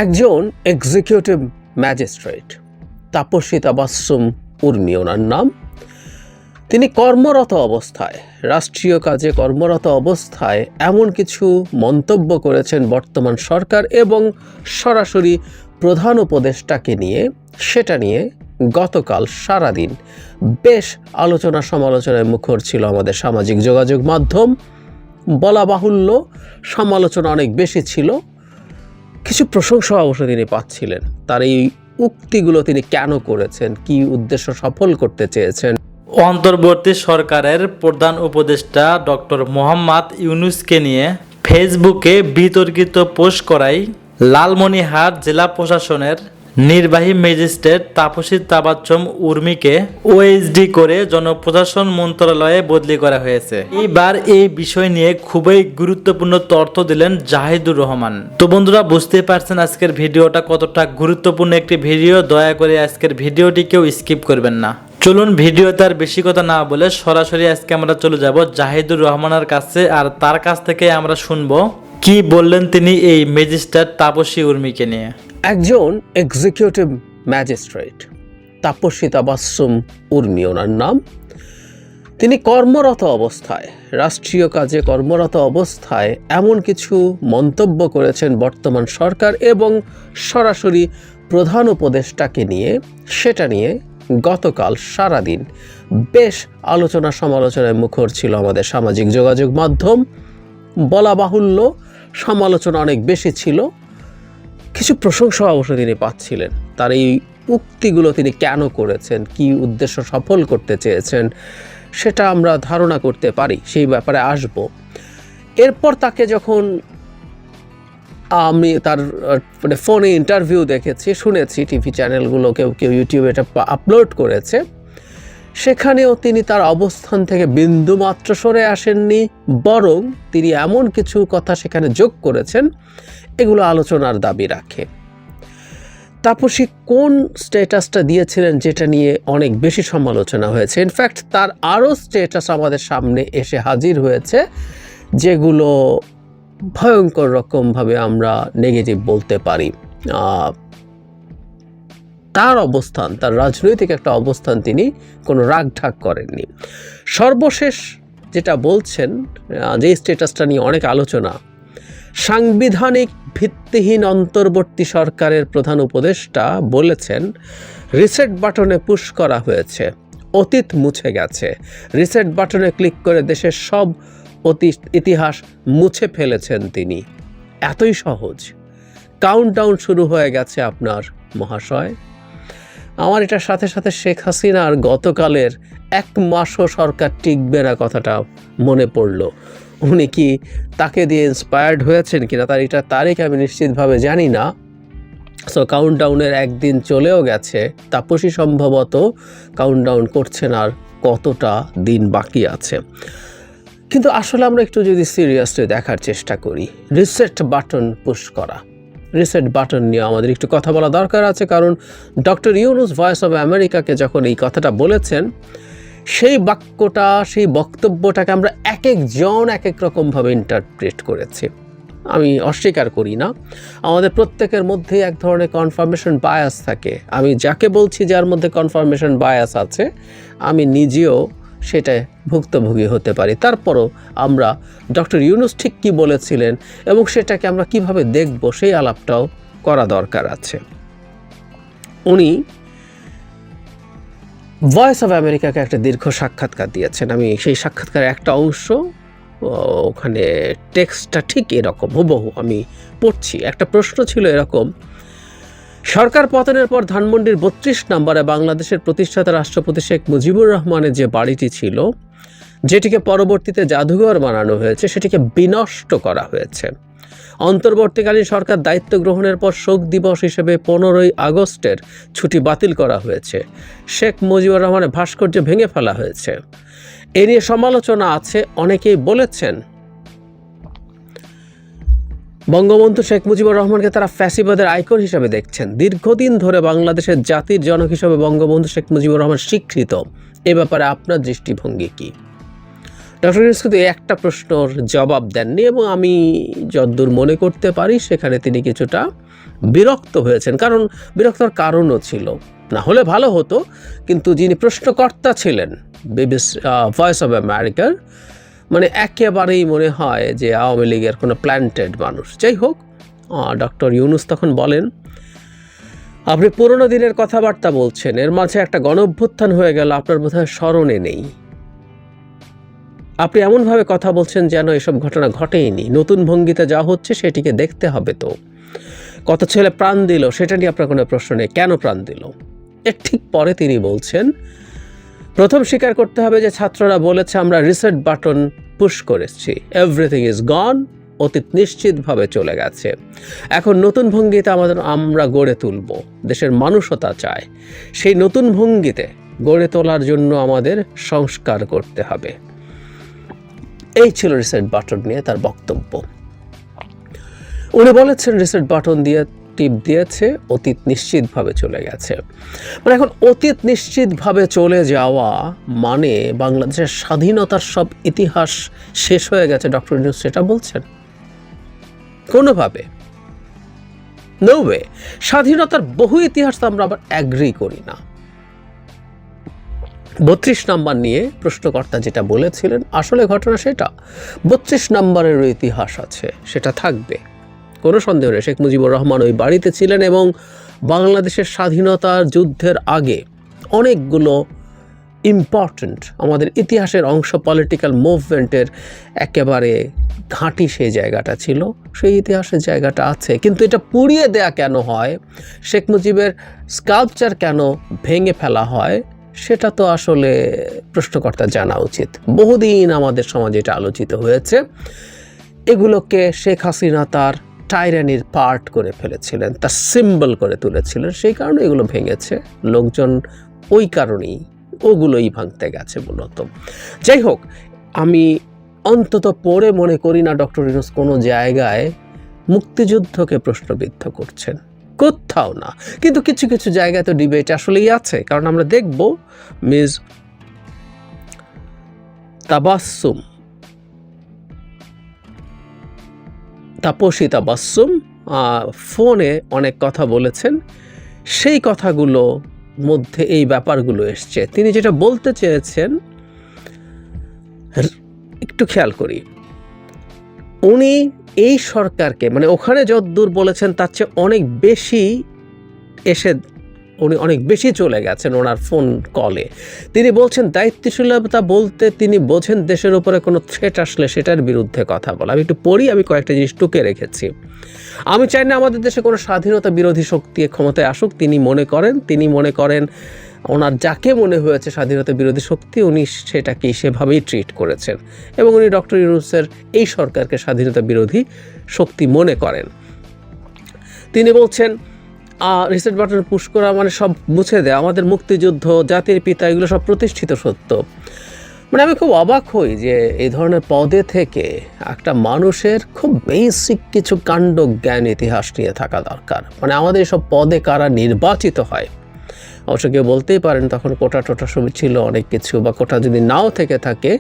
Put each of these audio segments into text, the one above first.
একজন executive magistrate Tapasi Tabassum Urmi ওনার নাম। তিনি কর্মরত অবস্থায়, রাষ্ট্রীয় কাজে কর্মরত অবস্থায় এমন কিছু মন্তব্য করেছেন বর্তমান সরকার এবং সরাসরি প্রধান উপদেষ্টাকে নিয়ে, সেটা নিয়ে গতকাল সারাদিন বেশ আলোচনা সমালোচনায় মুখর ছিল আমাদের সামাজিক যোগাযোগ মাধ্যম। বলা বাহুল্য, সমালোচনা অনেক বেশি ছিল, কিছু প্রশংসা অবশ্য তিনি পাচ্ছিলেন। তার এই উক্তিগুলো তিনি কেন করেছেন, কি উদ্দেশ্য সফল করতে চেয়েছেন। অন্তর্বর্তী সরকারের প্রধান উপদেষ্টা ডক্টর মোহাম্মদ ইউনূসকে নিয়ে ফেসবুকে বিতর্কিত পোস্ট করায় লালমনিরহাট জেলা প্রশাসনের নির্বাহী ম্যাজিস্ট্রেট তাপসী তাবাসসুম উর্মিকে ওএসডি করে জনপ্রশাসন মন্ত্রণালয়ে বদলি করা হয়েছে। এবার এই বিষয় নিয়ে খুবই গুরুত্বপূর্ণ তথ্য দিলেন জাহিদুর রহমান। তো বন্ধুরা, বুঝতে পারছেন আজকের ভিডিওটা কতটা গুরুত্বপূর্ণ একটি ভিডিও। দয়া করে আজকের ভিডিওটি কেউ স্কিপ করবেন না। চলুন ভিডিওতে আর বেশি কথা না বলে সরাসরি আজকে আমরা চলে যাব জাহিদুর রহমানের কাছে, আর তার কাছ থেকে আমরা শুনবো কি বললেন তিনি এই ম্যাজিস্ট্রেট তাপসী উর্মিকে নিয়ে। একজন এক্সিকিউটিভ ম্যাজিস্ট্রেট তাপসী তাবাসসুম উর্মি ওনার নাম। তিনি কর্মরত অবস্থায়, রাষ্ট্রীয় কাজে কর্মরত অবস্থায় এমন কিছু মন্তব্য করেছেন বর্তমান সরকার এবং সরাসরি প্রধান উপদেষ্টাকে নিয়ে, সেটা নিয়ে গতকাল সারাদিন বেশ আলোচনা সমালোচনায় মুখর ছিল আমাদের সামাজিক যোগাযোগ মাধ্যম। বলা বাহুল্য, সমালোচনা অনেক বেশি ছিল, কিছু প্রশংসা অবশ্য তিনি পাচ্ছিলেন। তার এই উক্তিগুলো তিনি কেন করেছেন, কি উদ্দেশ্য সফল করতে চেয়েছেন, সেটা আমরা ধারণা করতে পারি, সেই ব্যাপারে আসব। এরপর তাকে যখন আমি তার ফোনে ইন্টারভিউ দেখেছি, শুনেছি, টিভি চ্যানেলগুলো কেউ ইউটিউবে এটা আপলোড করেছে, সেখানেও তিনি তার অবস্থান থেকে বিন্দুমাত্র সরে আসেননি, বরং তিনি এমন কিছু কথা সেখানে যোগ করেছেন এগুলো আলোচনার দাবি রাখে। তাপসী কোন স্ট্যাটাসটা দিয়েছিলেন যেটা নিয়ে অনেক বেশি সমালোচনা হয়েছে। ইনফ্যাক্ট তার আরও স্ট্যাটাস আমাদের সামনে এসে হাজির হয়েছে যেগুলো ভয়ঙ্কর রকমভাবে আমরা নেগেটিভ বলতে পারি। তার অবস্থান, তার রাজনৈতিক একটা অবস্থান তিনি কোনো রাগঢাক করেননি। সর্বশেষ যেটা বলছেন, যে স্ট্যাটাসটা নিয়ে অনেক আলোচনা, সাংবিধানিক ভিত্তিহীন অন্তর্বর্তী সরকারের প্রধান উপদেষ্টা বলেছেন রিসেট বাটনে পুশ করা হয়েছে, অতীত মুছে গেছে, রিসেট বাটনে ক্লিক করে দেশের সব ইতিহাস মুছে ফেলেছেন তিনি। এতই সহজ, কাউন্টডাউন শুরু হয়ে গেছে আপনার মহাশয়। আমার এটার সাথে সাথে শেখ হাসিনার গতকালের 1 মাসও সরকার টিকবে না কথাটা মনে পড়ল। উনি কি তাকে দিয়ে ইন্সপায়ার্ড হয়েছেন কিনা, তার এটা তারিখ আমি নিশ্চিতভাবে জানি না। সো কাউন্টডাউনের একদিন চলেও গেছে, তাপসী সম্ভবত কাউন্টডাউন করছেন আর কতটা দিন বাকি আছে। কিন্তু আসলে আমরা একটু যদি সিরিয়াসলি দেখার চেষ্টা করি, রিসেট বাটন পুশ করা, রিসেট বাটন নিয়ে আমাদের একটু কথা বলা দরকার আছে। কারণ ডক্টর ইউনূস ভয়েস অফ আমেরিকাকে যখন এই কথাটা বলেছেন, সেই বাক্যটা, সেই বক্তব্যটাকে আমরা এক একজন এক এক রকমভাবে ইন্টারপ্রেট করেছি। আমি অস্বীকার করি না, আমাদের প্রত্যেকের মধ্যেই এক ধরনের কনফার্মেশন বায়াস থাকে। আমি যাকে বলছি যার মধ্যে কনফার্মেশন বায়াস আছে, আমি নিজেও সেটা ভুক্তভোগী হতে পারি। তারপরও আমরা ডক্টর ইউনূস ঠিক কী বলেছিলেন এবং সেটাকে আমরা কিভাবে দেখব, সেই আলাপটাও করা দরকার আছে। উনি ভয়েস অফ আমেরিকাকে একটা দীর্ঘ সাক্ষাৎকার দিয়েছেন। আমি সেই সাক্ষাৎকারের একটা অংশ, ওখানে টেক্সটটা ঠিক এরকম হুবহু আমি পড়ছি। একটা প্রশ্ন ছিল এরকম: সরকার পতনের পর ধানমন্ডির 32 নম্বরে বাংলাদেশের প্রতিষ্ঠাতা রাষ্ট্রপতি শেখ মুজিবুর রহমানের যে বাড়িটি ছিল, যেটিকে পরবর্তীতে জাদুঘর বানানো হয়েছে, সেটিকে বিনষ্ট করা হয়েছে। অন্তর্বর্তীকালীন সরকার দায়িত্ব গ্রহণের পর শোক দিবস হিসেবে 15ই আগস্টের ছুটি বাতিল করা হয়েছে। শেখ মুজিবুর রহমানের ভাস্কর্য ভেঙে ফেলা হয়েছে। এ নিয়ে সমালোচনা আছে। অনেকেই বলেছেন বঙ্গবন্ধু শেখ মুজিবুর রহমানকে তারা ফ্যাসিবাদের আইকন হিসেবে দেখছেন। দীর্ঘদিন ধরে বাংলাদেশের জাতির জনক হিসেবে বঙ্গবন্ধু শেখ মুজিবুর রহমান স্বীকৃত। এ ব্যাপারে আপনার দৃষ্টিভঙ্গি কী? ডক্টর ইউনূস কিন্তু একটা প্রশ্নর জবাব দেননি এবং আমি যতদূর মনে করতে পারি সেখানে তিনি কিছুটা বিরক্ত হয়েছেন, কারণ বিরক্তর কারণও ছিল। না হলে ভালো হতো, কিন্তু যিনি প্রশ্নকর্তা ছিলেন বিবিসি ভয়েস অফ আমেরিকার, মানে একেবারেই মনে হয় যে আওয়ামী লীগের কোনো প্ল্যান্টেড মানুষ। যাই হোক, ডক্টর ইউনূস তখন বলেন, আপনি পুরনো দিনের কথাবার্তা বলছেন, এর মাঝে একটা গণঅভ্যুত্থান হয়ে গেল, আপনার বোধহয় স্মরণে নেই। আপনি এমনভাবে কথা বলছেন যেন এসব ঘটনা ঘটেইনি। নতুন ভঙ্গিতে যা হচ্ছে সেটিকে দেখতে হবে। তো কত ছেলে প্রাণ দিল সেটা নিয়ে আপনার কোনো প্রশ্ন নেই, কেন প্রাণ দিল? এর ঠিক পরে তিনি বলছেন, প্রথম স্বীকার করতে হবে যে ছাত্ররা বলেছে আমরা রিসেট বাটন পুশ করেছি, এভরিথিং ইজ গন, অতীত নিশ্চিতভাবে চলে গেছে। এখন নতুন ভঙ্গিতে আমরা গড়ে তুলব, দেশের মানুষতা চায়, সেই নতুন ভঙ্গিতে গড়ে তোলার জন্য আমাদের সংস্কার করতে হবে। এই ছিল রিসেট বাটন নিয়ে তার বক্তব্য। উনি বলেছেন রিসেট বাটন দিয়ে টিপ দিয়েছে, অতীত নিশ্চিতভাবে চলে গেছে। মানে এখন অতীত নিশ্চিতভাবে চলে যাওয়া মানে বাংলাদেশের স্বাধীনতার সব ইতিহাস শেষ হয়ে গেছে, ডক্টর ইউনূস সেটা বলছেন? কোনোভাবে নো ওয়ে। স্বাধীনতার বহু ইতিহাস তো আমরা আবার অ্যাগ্রি করি না। 32 নাম্বার নিয়ে প্রশ্নকর্তা যেটা বলেছিলেন, আসলে ঘটনা সেটা। 32 নাম্বারেরও ইতিহাস আছে, সেটা থাকবে, কোনো সন্দেহ নেই। শেখ মুজিবুর রহমান ওই বাড়িতে ছিলেন এবং বাংলাদেশের স্বাধীনতার যুদ্ধের আগে অনেকগুলো ইম্পর্ট্যান্ট আমাদের ইতিহাসের অংশ, পলিটিক্যাল মুভমেন্টের একেবারে ঘাঁটি সেই জায়গাটা ছিল, সেই ইতিহাসের জায়গাটা আছে। কিন্তু এটা পুড়িয়ে দেয়া কেন হয়, শেখ মুজিবের স্কাল্পচার কেন ভেঙে ফেলা হয়, সেটা তো আসলে প্রশ্নকর্তা জানা উচিত। বহুদিন আমাদের সমাজে এটা আলোচিত হয়েছে। এগুলোকে শেখ হাসিনা তার টাইরানির পার্ট করে ফেলেছিলেন, তার সিম্বল করে তুলেছিলেন, সেই কারণে এগুলো ভেঙেছে লোকজন, ওই কারণেই ওগুলোই ভাঙতে গেছে মূলত। যাই হোক, আমি অন্তত পড়ে মনে করি না ডক্টর ইউনূস কোনো জায়গায় মুক্তিযুদ্ধকে প্রশ্নবিদ্ধ করছেন, কোথাও না। কিন্তু কিছু কিছু জায়গায় তো ডিবেট আসলেই আছে, কারণ আমরা দেখব মিস তাপসী তাবাসসুম ফোনে অনেক কথা বলেছেন, সেই কথাগুলো মধ্যে এই ব্যাপারগুলো এসছে। তিনি যেটা বলতে চেয়েছেন একটু খেয়াল করি। উনি এই সরকারকে, মানে ওখানে যতদূর বলেছেন তার চেয়ে অনেক বেশি এসে উনি অনেক বেশি চলে গেছেন ওনার ফোন কলে। তিনি বলছেন দায়িত্বশীলতা বলতে তিনি বোঝেন দেশের উপরে কোনো থ্রেট আসলে সেটার বিরুদ্ধে কথা বলা। আমি একটু পড়ি, আমি কয়েকটা জিনিস টুকে রেখেছি। আমি চাই না আমাদের দেশে কোনো স্বাধীনতা বিরোধী শক্তি ক্ষমতায় আসুক। তিনি মনে করেন ওনার যাকে মনে হয়েছে স্বাধীনতা বিরোধী শক্তি, উনি সেটাকে সেভাবেই ট্রিট করেছেন এবং উনি ডক্টর ইউনূসের এই সরকারকে স্বাধীনতা বিরোধী শক্তি মনে করেন। তিনি বলছেন রিসেট বাটন পুশ করা মানে সব মুছে দেয়, আমাদের মুক্তিযুদ্ধ, জাতির পিতা, এগুলো সব প্রতিষ্ঠিত সত্য। মানে আমি খুব অবাক হই যে এই ধরনের পদে থেকে একটা মানুষের খুব বেসিক কিছু কাণ্ড জ্ঞান ইতিহাস নিয়ে থাকা দরকার। মানে আমাদের সব পদে কারা নির্বাচিত হয়, অবশ্য কেউ বলতেই পারেন তখন কোটা টোটা সব ছিল অনেক কিছু, বা কোটা যদি নাও থেকে থাকে,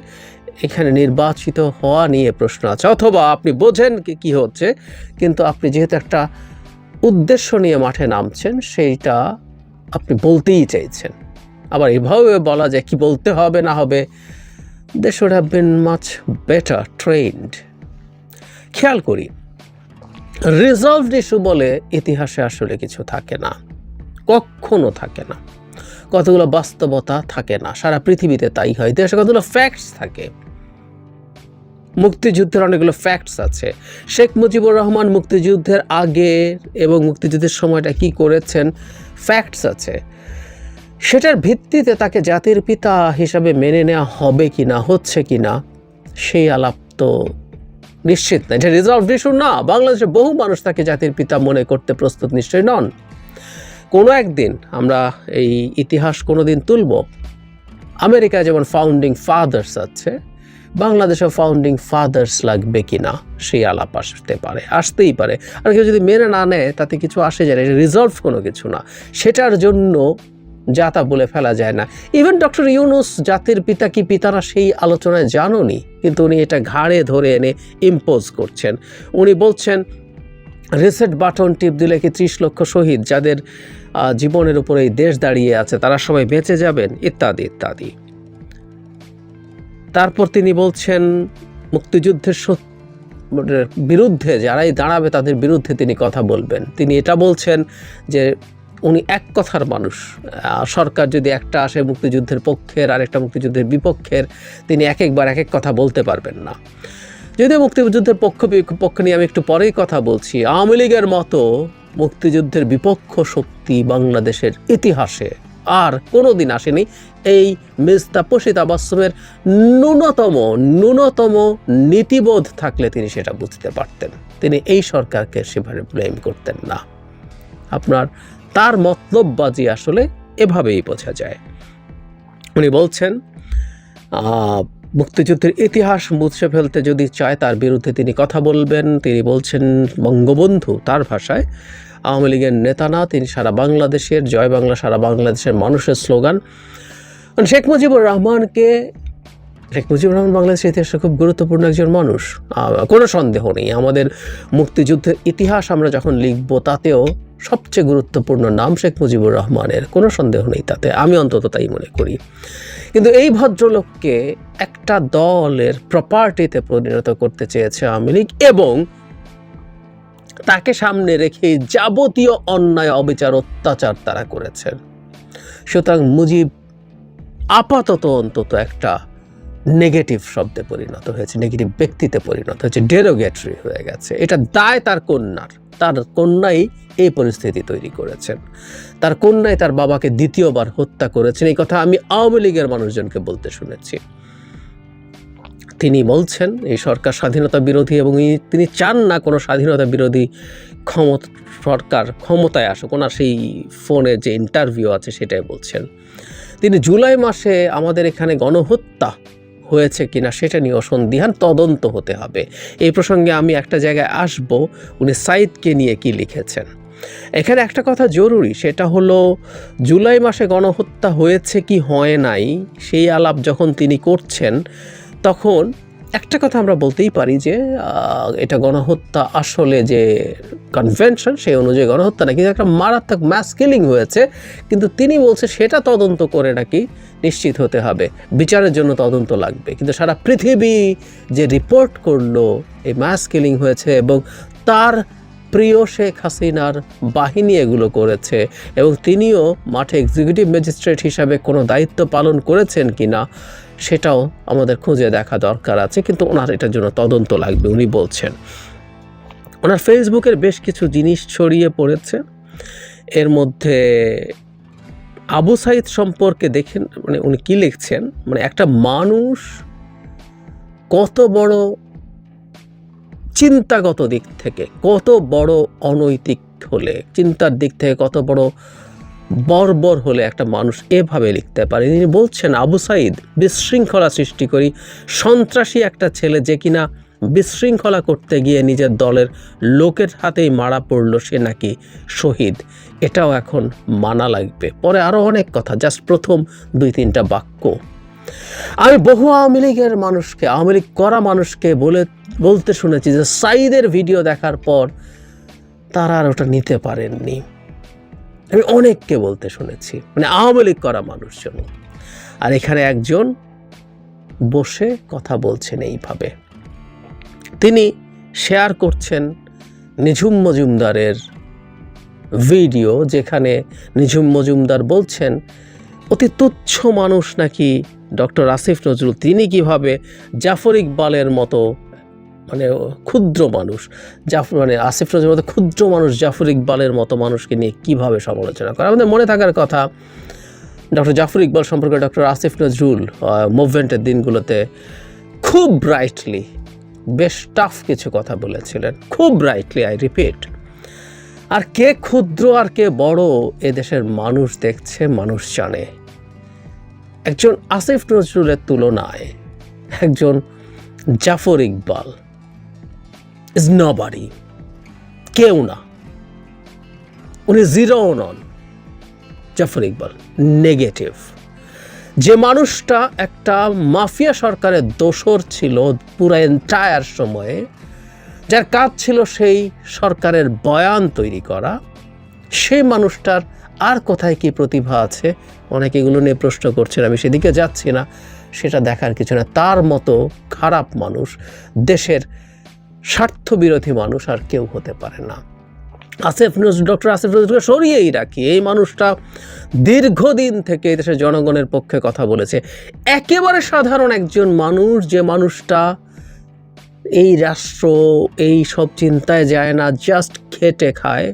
এখানে নির্বাচিত হওয়া নিয়ে প্রশ্ন আছে। অথবা আপনি বোঝেন কি হচ্ছে, কিন্তু আপনি যেহেতু একটা উদ্দেশ্য নিয়ে মাঠে নামছেন, সেইটা আপনি বলতেই চাইছেন। আবার এভাবে বলা যায় কি বলতে হবে না হবে, they should have been much better trained. খেয়াল করি, রিজলভড ইস্যু বলে ইতিহাসে আসলে কিছু থাকে না, কখনো থাকে না। কতগুলো বাস্তবতা থাকে না, সারা পৃথিবীতে তাই হয়। দেশে কতগুলো ফ্যাক্টস থাকে। মুক্তিযুদ্ধের অনেকগুলো ফ্যাক্টস আছে। শেখ মুজিবুর রহমান মুক্তিযুদ্ধের আগে এবং মুক্তিযুদ্ধের সময়টা কি করেছেন, ফ্যাক্টস আছে। সেটার ভিত্তিতে তাকে জাতির পিতা হিসাবে মেনে নেওয়া হবে কি না, হচ্ছে কি না, সেই আলাপ তো নিশ্চিত না। এটা রিজলভড ইস্যু না। বাংলাদেশে বহু মানুষ তাকে জাতির পিতা মনে করতে প্রস্তুত নিশ্চয়ই নন। কোনো একদিন আমরা এই ইতিহাস কোনোদিন তুলব। আমেরিকায় যেমন ফাউন্ডিং ফাদার্স আছে, বাংলাদেশে ফাউন্ডিং ফাদার্স লাগবে কিনা সেই আলাপ আসতেই পারে। আর কেউ যদি মেনে না নেয় তাতে কিছু আসে যায় না, এটা রিজলভ কোনো কিছু না। সেটার জন্য যা তা বলে ফেলা যায় না। ইভেন ডক্টর ইউনূস জাতির পিতা কি পিতারা সেই আলোচনায় জানোনি, কিন্তু উনি এটা ঘাড়ে ধরে এনে ইম্পোজ করছেন। উনি বলছেন রিসেট বাটন টিপ দিলে কি 30 লক্ষ শহীদ যাদের জীবনের উপরে এই দেশ দাঁড়িয়ে আছে তারা সবাই বেঁচে যাবেন, ইত্যাদি ইত্যাদি। তারপর তিনি বলছেন মুক্তিযুদ্ধের বিরুদ্ধে যারাই দাঁড়াবে তাদের বিরুদ্ধে তিনি কথা বলবেন। তিনি এটা বলছেন যে উনি এক কথার মানুষ, সরকার যদি একটা আসে মুক্তিযুদ্ধের পক্ষের আর একটা মুক্তিযুদ্ধের বিপক্ষের, তিনি এক একবার এক এক কথা বলতে পারবেন না। যদিও মুক্তিযুদ্ধের পক্ষ নিয়ে আমি একটু পরেই কথা বলছি, আওয়ামী লীগের মতো মুক্তিযুদ্ধের বিপক্ষ শক্তি বাংলাদেশের ইতিহাসে আর কোনোদিন আসেনি। এই মির্জা তাবাসসুমের ন্যূনতম নীতিবোধ থাকলে তিনি সেটা বুঝতে পারতেন। তিনি এই সরকারকে সেভাবে ব্লেম করতেন না। তার মতলববাজি আসলে এভাবেই বোঝা যায়। উনি বলছেন মুক্তিযুদ্ধের ইতিহাস মুছে ফেলতে যদি চায় তার বিরুদ্ধে তিনি কথা বলবেন। তিনি বলছেন বঙ্গবন্ধু তার ভাষায় আওয়ামী লীগের নেতা না, তিনি সারা বাংলাদেশের, জয় বাংলা সারা বাংলাদেশের মানুষের স্লোগান। শেখ মুজিবুর রহমান বাংলাদেশের ইতিহাসে খুব গুরুত্বপূর্ণ একজন মানুষ, কোনো সন্দেহ নেই। আমাদের মুক্তিযুদ্ধের ইতিহাস আমরা যখন লিখব তাতেও সবচেয়ে গুরুত্বপূর্ণ নাম শেখ মুজিবুর রহমানের, কোনো সন্দেহ নেই তাতে, আমি অন্তত তাই মনে করি। কিন্তু এই ভদ্রলোককে একটা দলের প্রপার্টিতে পরিণত করতে চেয়েছে আওয়ামী লীগ এবং তাকে সামনে রেখে যাবতীয় অন্যায় অবিচার অত্যাচার তারা করেছেন। সুতরাং মুজিব আপাতত অন্তত একটা নেগেটিভ শব্দে পরিণত হয়েছে, নেগেটিভ ব্যক্তিতে পরিণত হয়েছে, ডেরোগেটরি হয়ে গেছে। এটা দায় তার কন্যাই এই পরিস্থিতি তৈরি করেছেন। তার কন্যাই তার বাবাকে দ্বিতীয়বার হত্যা করেছেন। এই কথা আমি আওয়ামী লীগের মানুষজনকে বলতে শুনেছি। তিনি বলছেন এই সরকার স্বাধীনতা বিরোধী এবং তিনি চান না কোনো স্বাধীনতা বিরোধী সরকার ক্ষমতায় আসুক। ওনার সেই ফোনে যে ইন্টারভিউ আছে সেটাই বলছেন। তিনি জুলাই মাসে আমাদের এখানে গণহত্যা হয়েছে কিনা সেটা নিয়ে সন্দিহান, তদন্ত হতে হবে। এই প্রসঙ্গে আমি একটা জায়গায় আসব, উনি সাইদকে নিয়ে কি লিখেছেন। এখানে একটা কথা জরুরি, সেটা হলো জুলাই মাসে গণহত্যা হয়েছে কি হয় নাই সেই আলাপ যখন তিনি করছেন তখন একটা কথা আমরা বলতেই পারি যে এটা গণহত্যা আসলে যে কনভেনশন সেই অনুযায়ী গণহত্যা না, কিন্তু একটা মারাত্মক ম্যাস কিলিং হয়েছে। কিন্তু তিনি বলছে সেটা তদন্ত করে নাকি নিশ্চিত হতে হবে, বিচারের জন্য তদন্ত লাগবে। কিন্তু সারা পৃথিবী যে রিপোর্ট করলো এই ম্যাস কিলিং হয়েছে এবং তার প্রিয় শেখ হাসিনার বাহিনী এগুলো করেছে এবং তিনিও মাঠে এক্সিকিউটিভ ম্যাজিস্ট্রেট হিসাবে কোনো দায়িত্ব পালন করেছেন কিনা সেটাও আমাদের খুঁজে দেখা দরকার আছে। কিন্তু ওনার এটার জন্য তদন্ত লাগবে উনি বলছেন। ওনার ফেসবুকের বেশ কিছু জিনিস ছড়িয়ে পড়েছে, এর মধ্যে আবু সাইদ সম্পর্কে দেখেন, মানে উনি কি লিখছেন, মানে একটা মানুষ কত বড় চিন্তাগত দিক থেকে কত বড় অনৈতিক হলে, চিন্তার দিক থেকে কত বড় বর্বর হলে একটা মানুষ এভাবে লিখতে পারে। তিনি বলছেন আবু সাইদ বিশৃঙ্খলা সৃষ্টি করি, সন্ত্রাসী একটা ছেলে যে কিনা বিশৃঙ্খলা করতে গিয়ে নিজের দলের লোকের হাতেই মারা পড়লো, সে নাকি শহীদ। এটাও এখন মানা লাগবে। পরে আরও অনেক কথা, জাস্ট প্রথম 2-3টা বাক্য। আমি বহু আওয়ামী লীগের মানুষকে, আওয়ামী লীগ করা মানুষকে বলতে শুনেছি যে সাইদের ভিডিও দেখার পর তারা আর ওটা নিতে পারেননি। আমি অনেককে বলতে শুনেছি, মানে আওয়ামী লীগ করা মানুষজন। আর এখানে একজন বসে কথা বলছেন এইভাবে, তিনি শেয়ার করছেন নিঝুম মজুমদারের ভিডিও, যেখানে নিঝুম মজুমদার বলছেন অতি তুচ্ছ মানুষ নাকি ডক্টর আসিফ নজরুল, তিনি কিভাবে জাফর ইকবালের মতো মানে ক্ষুদ্র মানুষ, মানে আসিফ নজরুলের মতো ক্ষুদ্র মানুষ জাফর ইকবালের মতো মানুষকে নিয়ে কীভাবে সমালোচনা করে। আমাদের মনে থাকার কথা ডক্টর জাফর ইকবাল সম্পর্কে ডক্টর আসিফ নজরুল মুভমেন্টের দিনগুলোতে খুব ব্রাইটলি বেশ টাফ কিছু কথা বলেছিলেন, খুব ব্রাইটলি, আই রিপিট। আর কে ক্ষুদ্র আর কে বড় এদেশের মানুষ দেখছে, মানুষ জানে। একজন আসিফ নজরুলের তুলনায় একজন জাফর ইকবাল ইজ নবডি, কেউ না। উনি জিরোও নন। জাফর ইকবাল নেগেটিভ। যে মানুষটা একটা মাফিয়া সরকারের দোসর ছিল পুরো এন্টায়ার সময়ে, যার কাজ ছিল সেই সরকারের বয়ান তৈরি করা, সেই মানুষটার আর কোথায় কি প্রতিভা আছে? অনেকে এগুলো নিয়ে প্রশ্ন করছেন, আমি সেদিকে যাচ্ছি না, সেটা দেখার কিছু না। তার মতো খারাপ মানুষ, দেশের স্বার্থবিরোধী মানুষ আর কেউ হতে পারে না। ডক্টর আসিফ নজরুলকে সরিয়েই রাখি, এই মানুষটা দীর্ঘদিন থেকে দেশের জনগণের পক্ষে কথা বলেছে। একেবারে সাধারণ একজন মানুষ, যে মানুষটা এই রাষ্ট্র এই সব চিন্তায় যায় না, জাস্ট খেটে খায়,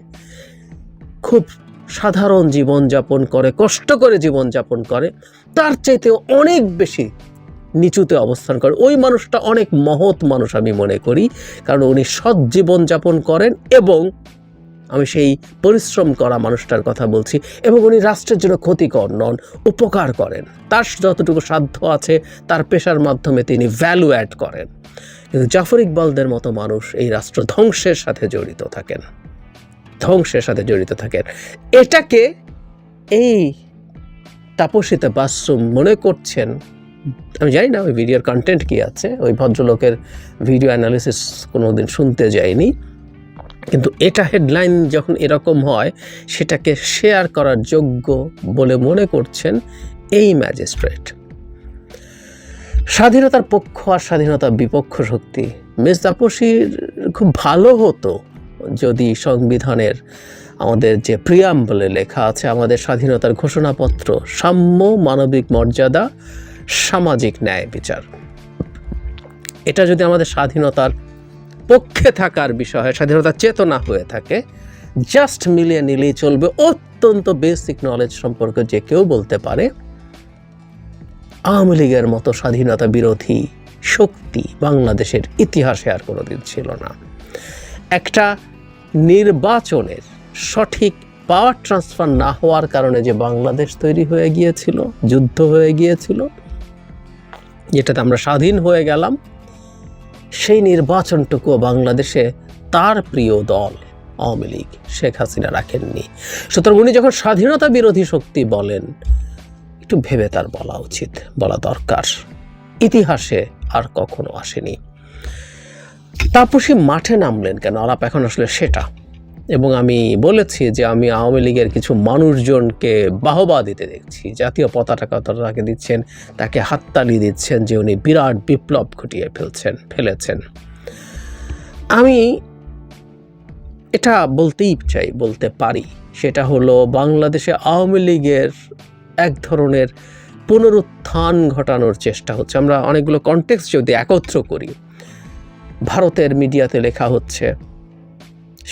খুব সাধারণ জীবনযাপন করে, কষ্ট করে জীবনযাপন করে, তার চাইতেও অনেক বেশি নিচুতে অবস্থান করে। ওই মানুষটা অনেক মহৎ মানুষ আমি মনে করি, কারণ উনি সৎ জীবনযাপন করেন এবং আমি সেই পরিশ্রম করা মানুষটার কথা বলছি, এবং উনি রাষ্ট্রের জন্য ক্ষতিকর নন, উপকার করেন, তার যতটুকু সাধ্য আছে তার পেশার মাধ্যমে তিনি ভ্যালু অ্যাড করেন। কিন্তু জাফর ইকবালদের মতো মানুষ এই রাষ্ট্র ধ্বংসের সাথে জড়িত থাকেন। এটাকে এই তাপসীতে বাসুম মনে করছেন, আমি জানি না ওই ভিডিওর কন্টেন্ট কি আছে, ওই ভদ্রলোকের ভিডিও অ্যানালিসিস কোনোদিন শুনতে যাইনি, কিন্তু এটা হেডলাইন যখন এরকম হয় সেটাকে শেয়ার করার যোগ্য বলে মনে করছেন এই ম্যাজিস্ট্রেট। স্বাধীনতার পক্ষ আর স্বাধীনতার বিপক্ষ শক্তি, মিস তাপসীর খুব ভালো হতো যদি সংবিধানের আমাদের যে প্রিয়াম্বলে লেখা আছে, আমাদের স্বাধীনতার ঘোষণাপত্র, সাম্য, মানবিক মর্যাদা, সামাজিক ন্যায় বিচার, এটা যদি আমাদের স্বাধীনতার পক্ষে থাকার বিষয় হয়, স্বাধীনতার চেতনা হয়ে থাকে, জাস্ট মিলিয়ে নিলেই চলবে। অত্যন্ত বেসিক নলেজ সম্পর্কে যে কেউ বলতে পারে আওয়ামী লীগের মতো স্বাধীনতা বিরোধী শক্তি বাংলাদেশের ইতিহাসে আর কোনোদিন ছিল না। একটা নির্বাচনের সঠিক পাওয়ার ট্রান্সফার না হওয়ার কারণে যে বাংলাদেশ তৈরি হয়ে গিয়েছিল, যুদ্ধ হয়ে গিয়েছিল, যেটাতে আমরা স্বাধীন হয়ে গেলাম, সেই নির্বাচনটুকুও বাংলাদেশে তার প্রিয় দল আওয়ামী লীগ, শেখ হাসিনা রাখেননি। সুতরাং উনি যখন স্বাধীনতা বিরোধী শক্তি বলেন, একটু ভেবে তার বলা উচিত, বলা দরকার। ইতিহাসে আর কখনো আসেনি। তাপসী মাঠে নামলেন কেন, আলাপ এখন আসলে সেটা। এবং আমি বলেছি যে আমি আওয়ামী লীগের কিছু মানুষজনকে বাহবা দিতে দেখছি, জাতীয় পতাকা তাকে দিচ্ছেন, তাকে হাততালি দিচ্ছেন যে উনি বিরাট বিপ্লব ঘটিয়ে ফেলেছেন। আমি এটা বলতে পারি, সেটা হলো বাংলাদেশে আওয়ামী লীগের এক ধরনের পুনরুত্থান ঘটানোর চেষ্টা হচ্ছে। আমরা অনেকগুলো কনটেক্সট যদি একত্র করি, ভারতের মিডিয়াতে লেখা হচ্ছে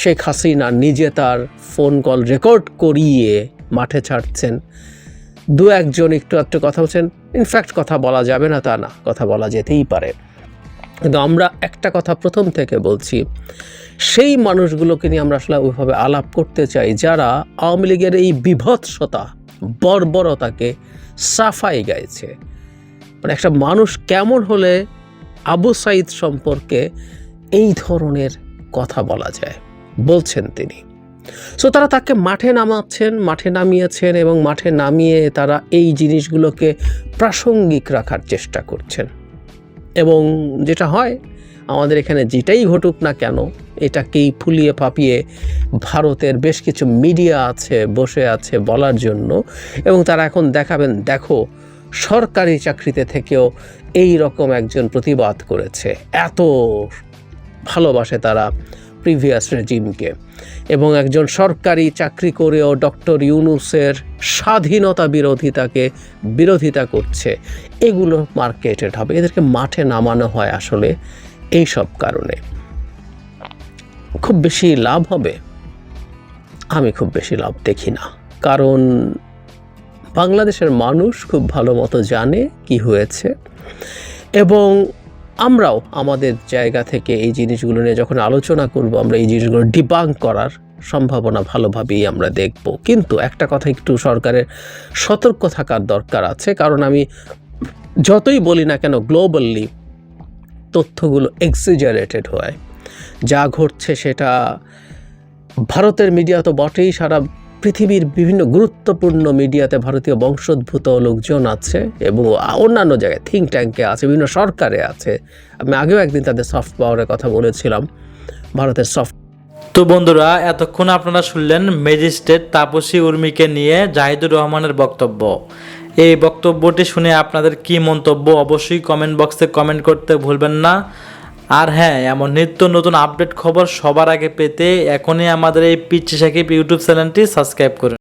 শেখ হাসিনা নিজে তার ফোন কল রেকর্ড করিয়ে মাঠে ছাড়ছেন, দু একজন একটু কথা বলছেন। ইনফ্যাক্ট কথা বলা যাবে না তা না, কথা বলা যেতেই পারে, কিন্তু আমরা একটা কথা প্রথম থেকে বলছি, সেই মানুষগুলোকে নিয়ে আমরা আসলে ওইভাবে আলাপ করতে চাই যারা আওয়ামী লীগের এই বিভৎসতা, বর্বরতাকে সাফাই গাইছে। মানে একটা মানুষ কেমন হলে আবু সাইদ সম্পর্কে এই ধরনের কথা বলা যায়, বলছেন তিনি। সো তারা তাকে মাঠে নামিয়েছেন এবং মাঠে নামিয়ে তারা এই জিনিসগুলোকে প্রাসঙ্গিক রাখার চেষ্টা করছেন। এবং যেটা হয়, আমাদের এখানে যেটাই ঘটুক না কেন, এটাকেই ফুলিয়ে ফাঁপিয়ে ভারতের বেশ কিছু মিডিয়া বসে আছে বলার জন্য, এবং তারা এখন দেখাবেন, দেখো সরকারি চাকরিতে থেকেও এই রকম একজন প্রতিবাদ করেছে, এত ভালোবাসে তারা প্রিভিয়াস রেজিমকে, এবং একজন সরকারি চাকরি করেও ডক্টর ইউনূসের স্বাধীনতা বিরোধিতা করছে। এগুলো মার্কেটেড হবে, এদেরকে মাঠে নামানো হয় আসলে এই সব কারণে। খুব বেশি লাভ হবে? আমি খুব বেশি লাভ দেখি না, কারণ বাংলাদেশের মানুষ খুব ভালো মতো জানে কি হয়েছে, এবং আমরাও আমাদের জায়গা থেকে এই জিনিসগুলো নিয়ে যখন আলোচনা করব, আমরা এই জিনিসগুলো ডিবাঙ্ক করার সম্ভাবনা ভালোভাবেই আমরা দেখব। কিন্তু একটা কথা একটু সরকারের সতর্ক থাকার দরকার আছে, কারণ আমি যতই বলি না কেন, গ্লোবালি তথ্যগুলো এক্সিজারেটেড হয়। যা ঘটছে সেটা ভারতের মিডিয়া তো বটেই, সারা পৃথিবীর বিভিন্ন গুরুত্বপূর্ণ মিডিয়াতে ভারতীয় বংশোদ্ভূত লোকজন আছে, এবং অন্যান্য জায়গায় থিঙ্ক ট্যাঙ্কে আছে, বিভিন্ন সরকারে আছে। আমি আগেও একদিন তাদের সফট পাওয়ারের কথা বলেছিলাম। ভারতের সফট। তো বন্ধুরা, এতক্ষণ আপনারা শুনলেন ম্যাজিস্ট্রেট তাপসী উর্মিকে নিয়ে জাহিদুর রহমানের বক্তব্য। এই বক্তব্যটি শুনে আপনাদের কি মন্তব্য অবশ্যই কমেন্ট বক্সে কমেন্ট করতে ভুলবেন না। আর হ্যাঁ, এমন নিত্য নতুন আপডেট খবর সবার আগে পেতে এখনই আমাদের এই পিচ্চি সাকিব ইউটিউব চ্যানেলটি সাবস্ক্রাইব করুন।